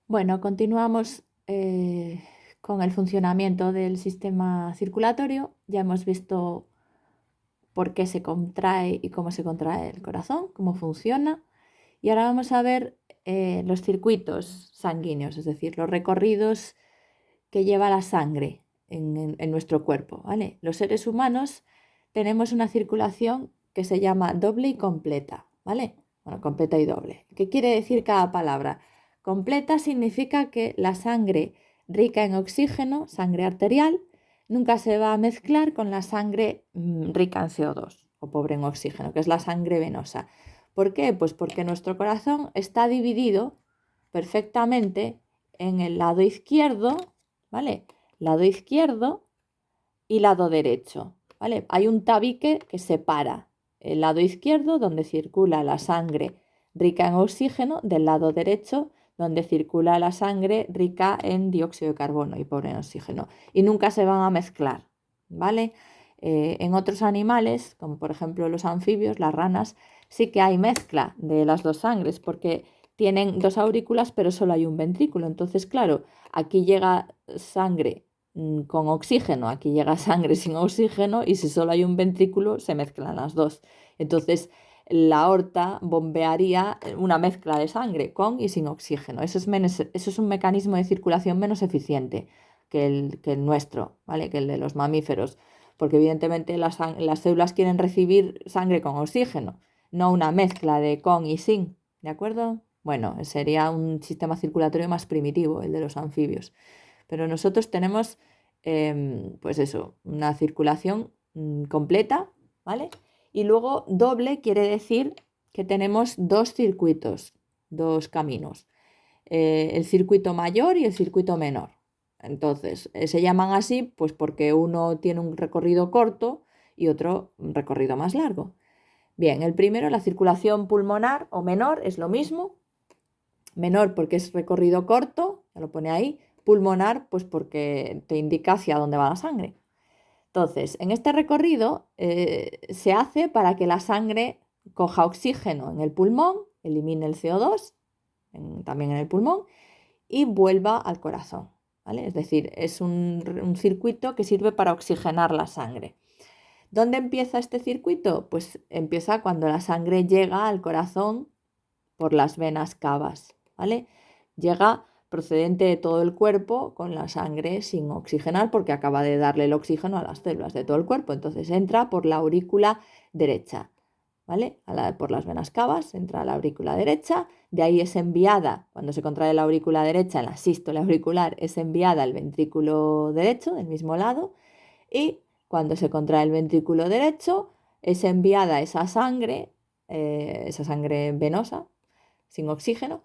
Bueno, continuamos con el funcionamiento del sistema circulatorio. Ya hemos visto por qué se contrae y cómo se contrae el corazón, cómo funciona. Y ahora vamos a ver los circuitos sanguíneos, es decir, los recorridos que lleva la sangre en nuestro cuerpo, ¿vale? Los seres humanos tenemos una circulación que se llama doble y completa, ¿vale? Bueno, completa y doble. ¿Qué quiere decir cada palabra? Completa significa que la sangre rica en oxígeno, sangre arterial, nunca se va a mezclar con la sangre rica en CO2 o pobre en oxígeno, que es la sangre venosa. ¿Por qué? Pues porque nuestro corazón está dividido perfectamente en el lado izquierdo, ¿vale? Lado izquierdo y lado derecho, ¿vale? Hay un tabique que separa el lado izquierdo, donde circula la sangre rica en oxígeno, del lado derecho, donde circula la sangre rica en dióxido de carbono y pobre en oxígeno. Y nunca se van a mezclar, ¿vale? En otros animales, como por ejemplo los anfibios, las ranas, sí que hay mezcla de las dos sangres, porque tienen dos aurículas, pero solo hay un ventrículo. Entonces, claro, aquí llega sangre con oxígeno, aquí llega sangre sin oxígeno y si solo hay un ventrículo se mezclan las dos. Entonces la aorta bombearía una mezcla de sangre con y sin oxígeno. Eso es un mecanismo de circulación menos eficiente que el nuestro, ¿vale? Que el de los mamíferos, porque evidentemente las células quieren recibir sangre con oxígeno, no una mezcla de con y sin, ¿de acuerdo? Bueno, sería un sistema circulatorio más primitivo, el de los anfibios. Pero nosotros tenemos, pues eso, una circulación completa, ¿vale? Y luego doble quiere decir que tenemos dos circuitos, dos caminos, el circuito mayor y el circuito menor. Entonces, se llaman así pues porque uno tiene un recorrido corto y otro un recorrido más largo. Bien, el primero, la circulación pulmonar o menor, es lo mismo. Menor porque es recorrido corto, ya lo pone ahí. Pulmonar, pues porque te indica hacia dónde va la sangre. Entonces, en este recorrido se hace para que la sangre coja oxígeno en el pulmón, elimine el CO2 también en el pulmón y vuelva al corazón, ¿vale? Es decir, es un circuito que sirve para oxigenar la sangre. ¿Dónde empieza este circuito? Pues empieza cuando la sangre llega al corazón por las venas cavas, ¿vale? Llega procedente de todo el cuerpo con la sangre sin oxigenar porque acaba de darle el oxígeno a las células de todo el cuerpo. Entonces entra por la aurícula derecha, ¿vale? Por las venas cavas entra a la aurícula derecha, de ahí es enviada, cuando se contrae la aurícula derecha, en la sístole auricular, es enviada al ventrículo derecho, del mismo lado, y cuando se contrae el ventrículo derecho, es enviada esa sangre venosa, sin oxígeno,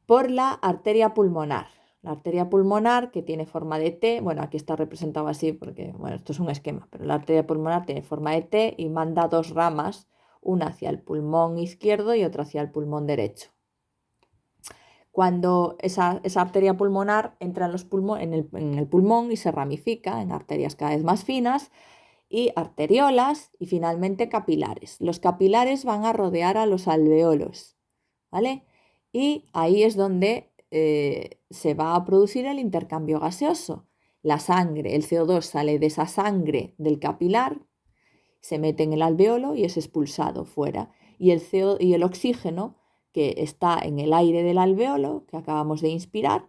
por la arteria pulmonar. La arteria pulmonar que tiene forma de T, bueno, aquí está representado así porque, bueno, esto es un esquema, pero la arteria pulmonar tiene forma de T y manda dos ramas, una hacia el pulmón izquierdo y otra hacia el pulmón derecho. Cuando esa arteria pulmonar entra en el pulmón y se ramifica en arterias cada vez más finas y arteriolas y finalmente capilares. Los capilares van a rodear a los alveolos, ¿vale? Y ahí es donde se va a producir el intercambio gaseoso. La sangre, el CO2 sale de esa sangre del capilar, se mete en el alveolo y es expulsado fuera. Y el oxígeno que está en el aire del alveolo, que acabamos de inspirar,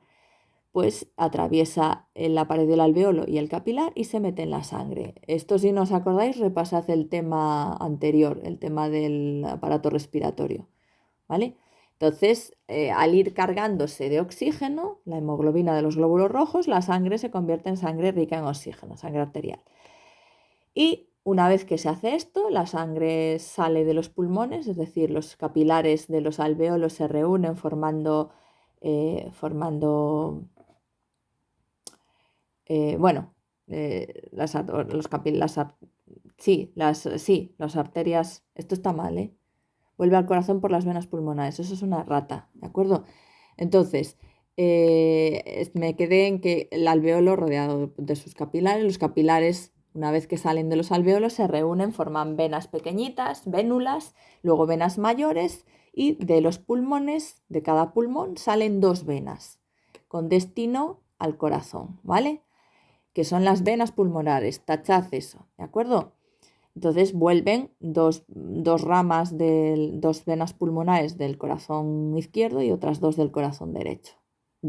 pues atraviesa la pared del alveolo y el capilar y se mete en la sangre. Esto, si no os acordáis, repasad el tema anterior, el tema del aparato respiratorio, ¿vale? Entonces, al ir cargándose de oxígeno, la hemoglobina de los glóbulos rojos, la sangre se convierte en sangre rica en oxígeno, sangre arterial. Y una vez que se hace esto, la sangre sale de los pulmones, es decir, los capilares de los alveolos se reúnen formando bueno, las arterias, esto está mal, ¿eh? Vuelve al corazón por las venas pulmonares, eso es una rata, ¿de acuerdo? Entonces, me quedé en que el alveolo rodeado de sus capilares, los capilares, una vez que salen de los alveolos, se reúnen, forman venas pequeñitas, vénulas, luego venas mayores y de los pulmones, de cada pulmón, salen dos venas. con destino al corazón, ¿vale? Que son las venas pulmonares, tachad eso, ¿de acuerdo? Entonces vuelven dos ramas dos venas pulmonares del corazón izquierdo y otras dos del corazón derecho.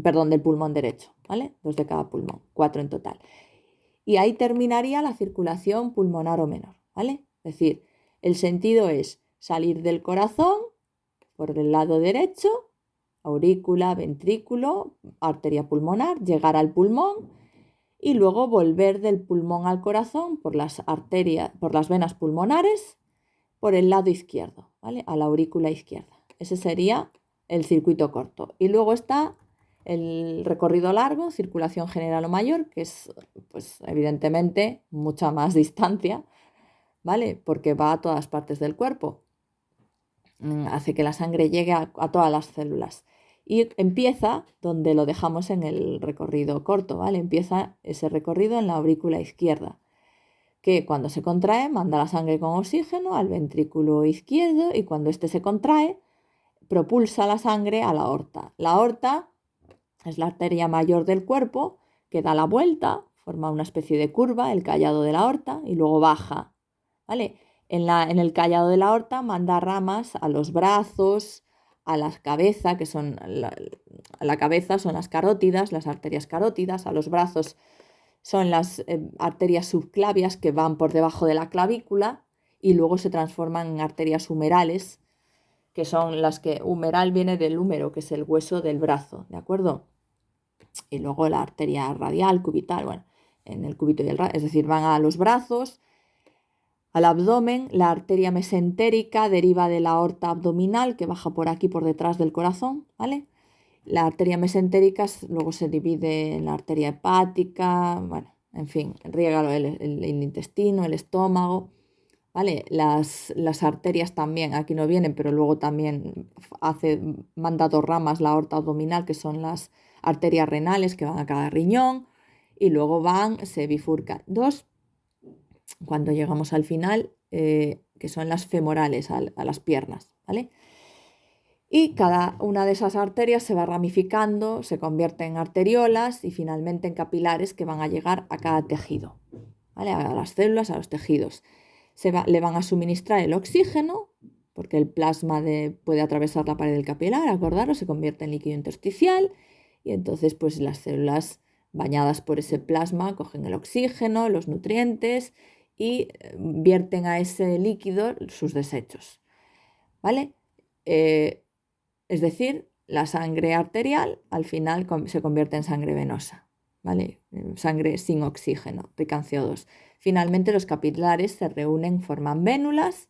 Perdón, del pulmón derecho, ¿vale? Dos de cada pulmón, 4 en total. Y ahí terminaría la circulación pulmonar o menor, ¿vale? Es decir, el sentido es salir del corazón por el lado derecho, aurícula, ventrículo, arteria pulmonar, llegar al pulmón y luego volver del pulmón al corazón por las arterias, por las venas pulmonares, por el lado izquierdo, ¿vale? A la aurícula izquierda. Ese sería el circuito corto. Y luego está el recorrido largo, circulación general o mayor, que es, pues, evidentemente mucha más distancia, ¿vale? Porque va a todas partes del cuerpo. Hace que la sangre llegue a todas las células. Y empieza donde lo dejamos en el recorrido corto, ¿vale? Empieza ese recorrido en la aurícula izquierda, que cuando se contrae manda la sangre con oxígeno al ventrículo izquierdo y cuando éste se contrae propulsa la sangre a la aorta. La aorta es la arteria mayor del cuerpo que da la vuelta, forma una especie de curva, el callado de la aorta, y luego baja, ¿vale? En el callado de la aorta manda ramas a los brazos, a la cabeza, que son la cabeza son las carótidas, las arterias carótidas, a los brazos son las arterias subclavias que van por debajo de la clavícula y luego se transforman en arterias humerales, que son las que humeral viene del húmero, que es el hueso del brazo, ¿de acuerdo? Y luego la arteria radial, cubital, bueno, en el cúbito y el radio, es decir, van a los brazos, al abdomen. La arteria mesentérica deriva de la aorta abdominal que baja por aquí, por detrás del corazón, ¿vale? La arteria mesentérica luego se divide en la arteria hepática, bueno, en fin, riega el intestino, el estómago, ¿vale? Las arterias también, aquí no vienen, pero luego también manda dos ramas la aorta abdominal, que son las arterias renales que van a cada riñón, y luego se bifurcan dos cuando llegamos al final, que son las femorales, a las piernas, ¿vale? Y cada una de esas arterias se va ramificando, se convierte en arteriolas y finalmente en capilares que van a llegar a cada tejido, ¿vale? A las células, a los tejidos. Le van a suministrar el oxígeno, porque el plasma puede atravesar la pared del capilar, acordaros, se convierte en líquido intersticial y entonces pues las células bañadas por ese plasma cogen el oxígeno, los nutrientes y vierten a ese líquido sus desechos, ¿vale? Es decir, la sangre arterial al final se convierte en sangre venosa, ¿vale? Sangre sin oxígeno, rica en CO2. Finalmente los capilares se reúnen, forman vénulas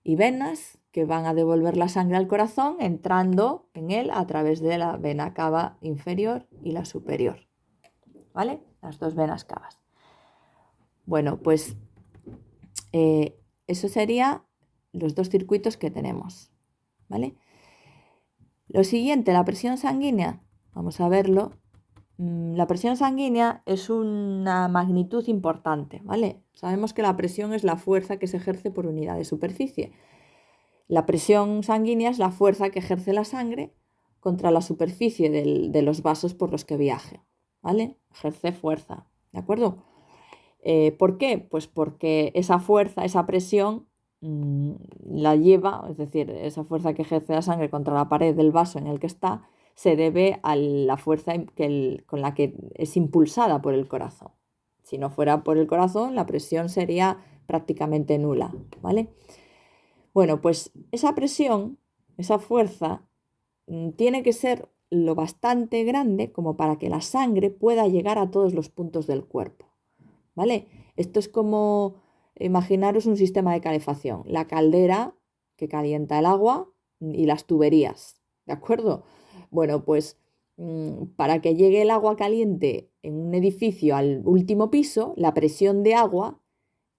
y venas que van a devolver la sangre al corazón entrando en él a través de la vena cava inferior y la superior, ¿vale? Las dos venas cavas. Bueno, pues eso serían los dos circuitos que tenemos, ¿vale? Lo siguiente, la presión sanguínea. Vamos a verlo. La presión sanguínea es una magnitud importante, ¿vale? Sabemos que la presión es la fuerza que se ejerce por unidad de superficie. La presión sanguínea es la fuerza que ejerce la sangre contra la superficie de los vasos por los que viaje, ¿vale? Ejerce fuerza, ¿de acuerdo? ¿Por qué? Pues porque esa fuerza, esa presión la lleva, es decir, esa fuerza que ejerce la sangre contra la pared del vaso en el que está, se debe a la fuerza con la que es impulsada por el corazón. Si no fuera por el corazón, la presión sería prácticamente nula, ¿vale? Bueno, pues esa presión, esa fuerza, tiene que ser lo bastante grande como para que la sangre pueda llegar a todos los puntos del cuerpo, ¿vale? Esto es como imaginaros un sistema de calefacción, la caldera que calienta el agua y las tuberías, ¿de acuerdo? Bueno, pues para que llegue el agua caliente en un edificio al último piso, la presión de agua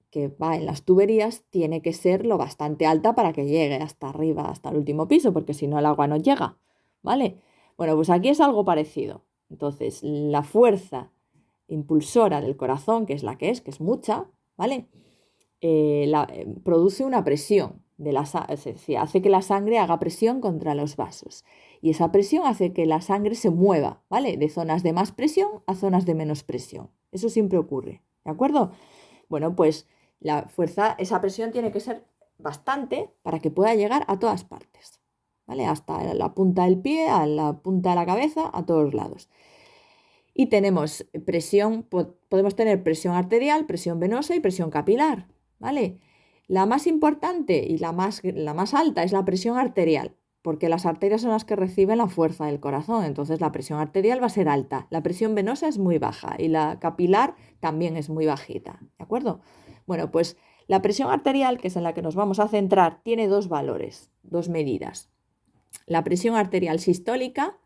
que va en las tuberías tiene que ser lo bastante alta para que llegue hasta arriba, hasta el último piso, porque si no el agua no llega, ¿vale? Bueno, pues aquí es algo parecido. Entonces, la fuerza impulsora del corazón, que es la que es mucha, ¿vale? Produce una presión, hace que la sangre haga presión contra los vasos. Y esa presión hace que la sangre se mueva, ¿vale? De zonas de más presión a zonas de menos presión. Eso siempre ocurre, ¿de acuerdo? Bueno, pues la fuerza, esa presión tiene que ser bastante para que pueda llegar a todas partes, ¿vale? Hasta la punta del pie, a la punta de la cabeza, a todos lados. Y tenemos presión, podemos tener presión arterial, presión venosa y presión capilar, ¿vale? La más importante y la más alta es la presión arterial, porque las arterias son las que reciben la fuerza del corazón, entonces la presión arterial va a ser alta. La presión venosa es muy baja y la capilar también es muy bajita, ¿de acuerdo? Bueno, pues la presión arterial, que es en la que nos vamos a centrar, tiene dos valores, dos medidas. La presión arterial sistólica,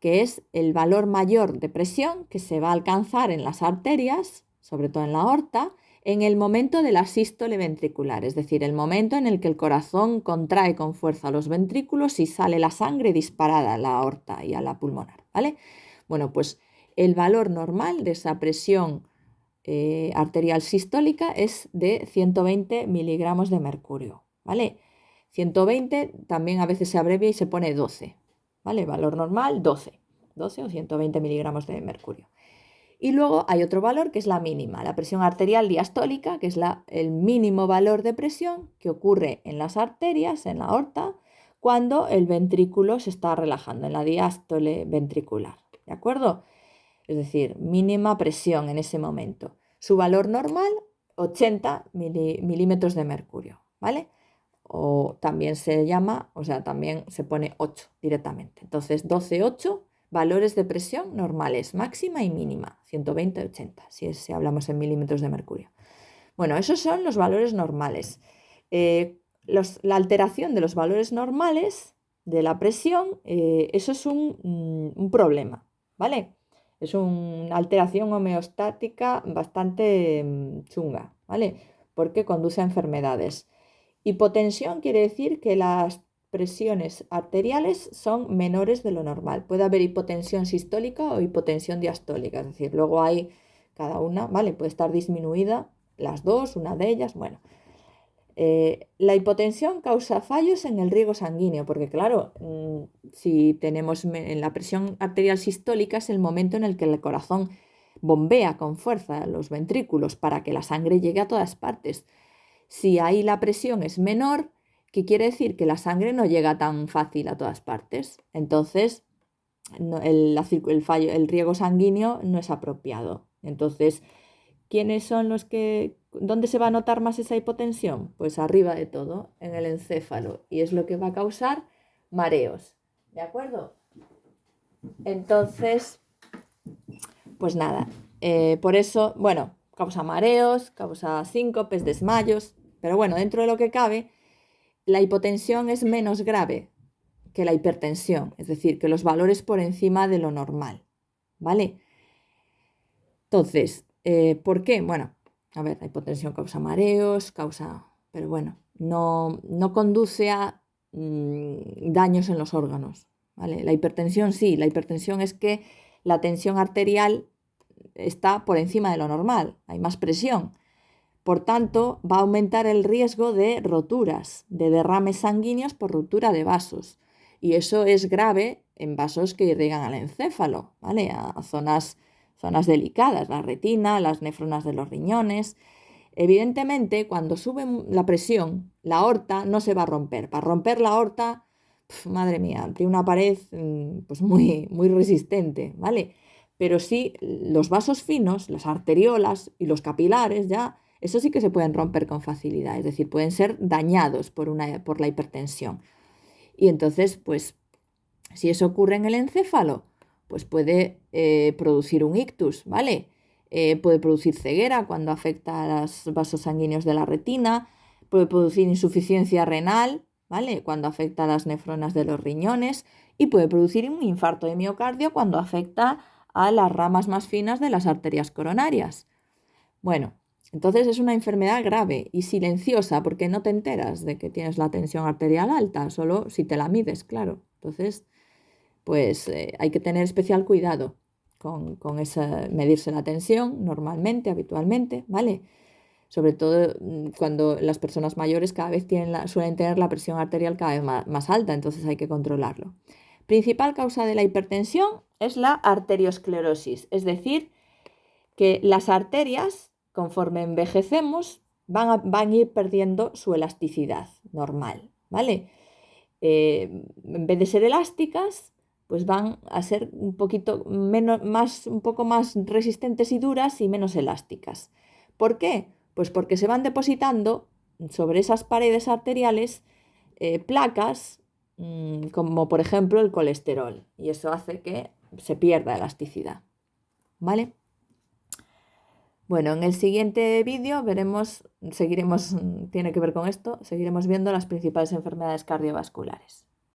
que es el valor mayor de presión que se va a alcanzar en las arterias, sobre todo en la aorta, en el momento de la sístole ventricular, es decir, el momento en el que el corazón contrae con fuerza los ventrículos y sale la sangre disparada a la aorta y a la pulmonar, ¿vale? Bueno, pues el valor normal de esa presión arterial sistólica es de 120 miligramos de mercurio, ¿vale? 120 también a veces se abrevia y se pone 12, ¿vale? Valor normal 12 o 120 miligramos de mercurio. Y luego hay otro valor que es la mínima, la presión arterial diastólica, que es el mínimo valor de presión que ocurre en las arterias, en la aorta, cuando el ventrículo se está relajando, en la diástole ventricular, ¿de acuerdo? Es decir, mínima presión en ese momento. Su valor normal, 80 milímetros de mercurio, ¿vale? O también se llama, o sea, también se pone 8 directamente. Entonces, 12, 8, valores de presión normales, máxima y mínima, 120, 80, si hablamos en milímetros de mercurio. Bueno, esos son los valores normales. La alteración de los valores normales de la presión, eso es un problema, ¿vale? Es una alteración homeostática bastante chunga, ¿vale? Porque conduce a enfermedades. Hipotensión quiere decir que las presiones arteriales son menores de lo normal. Puede haber hipotensión sistólica o hipotensión diastólica, es decir, luego hay cada una, ¿vale? Puede estar disminuida las dos, una de ellas, bueno. La hipotensión causa fallos en el riego sanguíneo, porque claro, si tenemos en la presión arterial sistólica es el momento en el que el corazón bombea con fuerza los ventrículos para que la sangre llegue a todas partes. Si ahí la presión es menor, ¿qué quiere decir? Que la sangre no llega tan fácil a todas partes. Entonces, el riego sanguíneo no es apropiado. Entonces, ¿quiénes son los que... ¿Dónde se va a notar más esa hipotensión? Pues arriba de todo, en el encéfalo. Y es lo que va a causar mareos. ¿De acuerdo? Entonces, pues nada. Por eso, bueno, causa mareos, causa síncopes, desmayos. Pero bueno, dentro de lo que cabe, la hipotensión es menos grave que la hipertensión. Es decir, que los valores por encima de lo normal. ¿Vale? Entonces, ¿por qué? Bueno, a ver, la hipotensión causa mareos, pero bueno, no conduce a daños en los órganos, ¿vale? La hipertensión sí, la hipertensión es que la tensión arterial está por encima de lo normal, hay más presión. Por tanto, va a aumentar el riesgo de roturas, de derrames sanguíneos por ruptura de vasos. Y eso es grave en vasos que irrigan al encéfalo, ¿vale? A zonas delicadas, la retina, las nefronas de los riñones. Evidentemente, cuando sube la presión, la aorta no se va a romper. Para romper la aorta, madre mía, tiene una pared pues muy, muy resistente, ¿vale? Pero sí, los vasos finos, las arteriolas y los capilares ya, eso sí que se pueden romper con facilidad, es decir, pueden ser dañados por la hipertensión. Y entonces, pues, si eso ocurre en el encéfalo, pues puede producir un ictus, ¿vale? Puede producir ceguera cuando afecta a los vasos sanguíneos de la retina, puede producir insuficiencia renal, ¿vale? Cuando afecta a las nefronas de los riñones y puede producir un infarto de miocardio cuando afecta a las ramas más finas de las arterias coronarias. Bueno, entonces es una enfermedad grave y silenciosa porque no te enteras de que tienes la tensión arterial alta, solo si te la mides, claro. Entonces, pues hay que tener especial cuidado con medirse la tensión normalmente, habitualmente, ¿vale? Sobre todo cuando las personas mayores cada vez suelen tener la presión arterial cada vez más alta, entonces hay que controlarlo. Principal causa de la hipertensión es la arteriosclerosis, es decir, que las arterias, conforme envejecemos, van a ir perdiendo su elasticidad normal, ¿vale? En vez de ser elásticas, pues van a ser un poquito un poco más resistentes y duras y menos elásticas. ¿Por qué? Pues porque se van depositando sobre esas paredes arteriales placas, como por ejemplo el colesterol, y eso hace que se pierda elasticidad, ¿vale? Bueno, en el siguiente vídeo tiene que ver con esto, seguiremos viendo las principales enfermedades cardiovasculares.